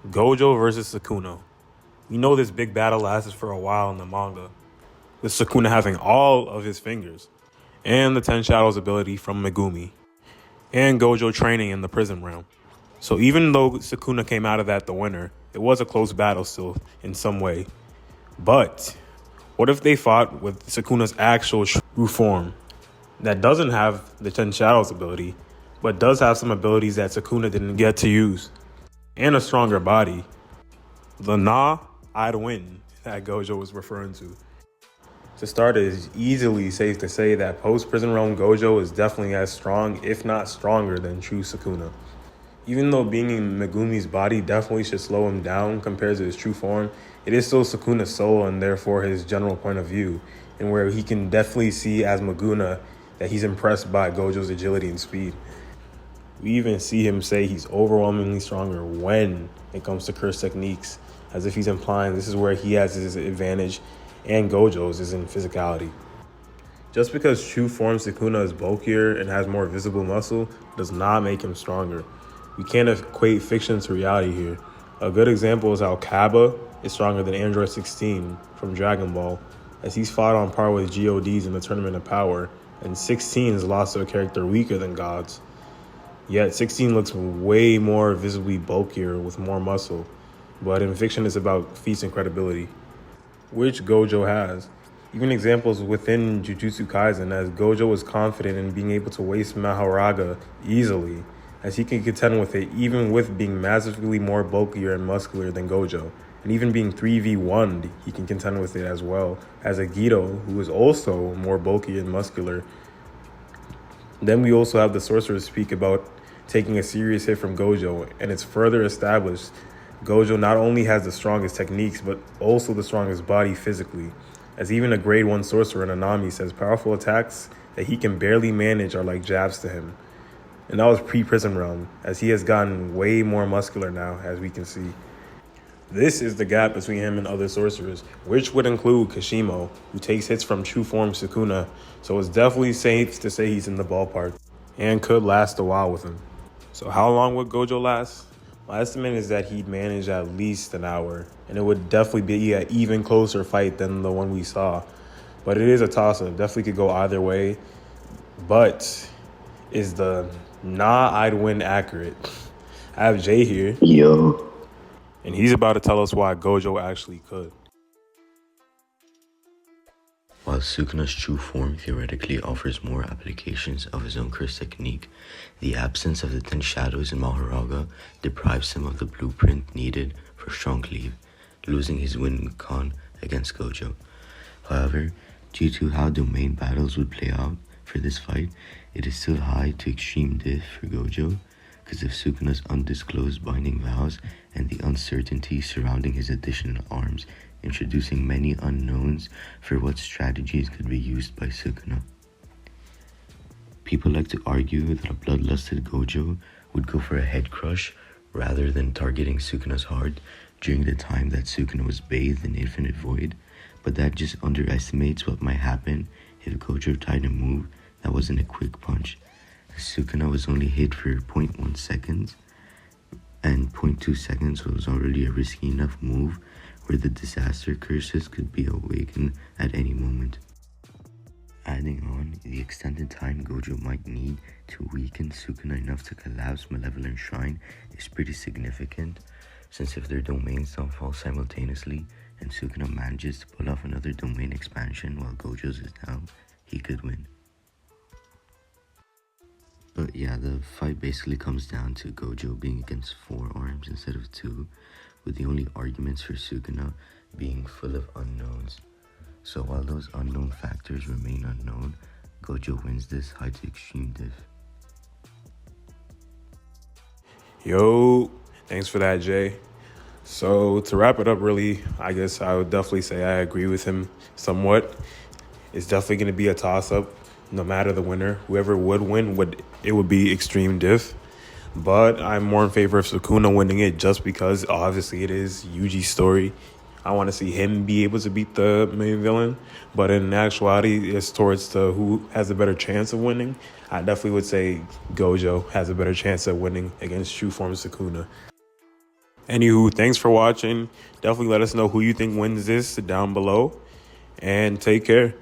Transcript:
Gojo versus Sukuna. We know this big battle lasted for a while in the manga, with Sukuna having all of his fingers, and the Ten Shadows ability from Megumi, and Gojo training in the prison realm. So even though Sukuna came out of that the winner, it was a close battle still in some way. But what if they fought with Sukuna's actual true form that doesn't have the Ten Shadows ability, but does have some abilities that Sukuna didn't get to use, and a stronger body? The I'd win that Gojo was referring to. To start, it is easily safe to say that post-Prison Realm Gojo is definitely as strong, if not stronger, than true Sukuna. Even though being in Megumi's body definitely should slow him down compared to his true form, it is still Sukuna's soul and therefore his general point of view, and where he can definitely see as Meguna that he's impressed by Gojo's agility and speed. We even see him say he's overwhelmingly stronger when it comes to curse techniques, as if he's implying this is where he has his advantage and Gojo's is in physicality. Just because true form Sukuna is bulkier and has more visible muscle does not make him stronger. We can't equate fiction to reality here. A good example is how Kaba is stronger than Android 16 from Dragon Ball, as he's fought on par with GODs in the Tournament of Power, and 16 is lost to a character weaker than gods. Yet 16 looks way more visibly bulkier with more muscle, but in fiction it's about feats and credibility, which Gojo has. Even examples within Jujutsu Kaisen, as Gojo was confident in being able to waste Mahoraga easily, as he can contend with it even with being massively more bulkier and muscular than Gojo. And even being 3v1'd, he can contend with it as well, as Agito, who is also more bulky and muscular. Then we also have the sorcerers speak about taking a serious hit from Gojo, and it's further established Gojo not only has the strongest techniques, but also the strongest body physically, as even a grade 1 sorcerer Nanami says powerful attacks that he can barely manage are like jabs to him. And that was pre-Prison Realm, as he has gotten way more muscular now, as we can see. This is the gap between him and other sorcerers, which would include Kashimo, who takes hits from true form Sukuna, so it's definitely safe to say he's in the ballpark, and could last a while with him. So how long would Gojo last? My estimate is that he'd manage at least an hour, and it would definitely be an even closer fight than the one we saw. But it is a toss-up, definitely could go either way. But is the I'd win accurate? I have Jay here. Yo. And he's about to tell us why Gojo actually could. While Sukuna's true form theoretically offers more applications of his own curse technique, the absence of the 10 shadows in Mahoraga deprives him of the blueprint needed for strong cleave, losing his win con against Gojo. However, due to how domain battles would play out for this fight, it is still high to extreme diff for Gojo, because of Sukuna's undisclosed binding vows and the uncertainty surrounding his additional arms, introducing many unknowns for what strategies could be used by Sukuna. People like to argue that a bloodlusted Gojo would go for a head crush rather than targeting Sukuna's heart during the time that Sukuna was bathed in infinite void, but that just underestimates what might happen if Gojo tried a move that wasn't a quick punch. Sukuna was only hit for 0.1 seconds, and 0.2 seconds was already a risky enough move where the disaster curses could be awakened at any moment. Adding on, the extended time Gojo might need to weaken Sukuna enough to collapse Malevolent Shrine is pretty significant, since if their domains don't fall simultaneously and Sukuna manages to pull off another domain expansion while Gojo's is down, he could win. But yeah, the fight basically comes down to Gojo being against 4 arms instead of 2, with the only arguments for Sukuna being full of unknowns. So while those unknown factors remain unknown, Gojo wins this high to extreme diff. Yo, thanks for that, Jay. So to wrap it up, really, I guess I would definitely say I agree with him somewhat. It's definitely going to be a toss-up. No matter the winner, whoever would win, it would be extreme diff. But I'm more in favor of Sukuna winning it just because obviously it is Yuji's story. I want to see him be able to beat the main villain. But in actuality, it's towards who has a better chance of winning. I definitely would say Gojo has a better chance of winning against true form Sukuna. Anywho, thanks for watching. Definitely let us know who you think wins this down below. And take care.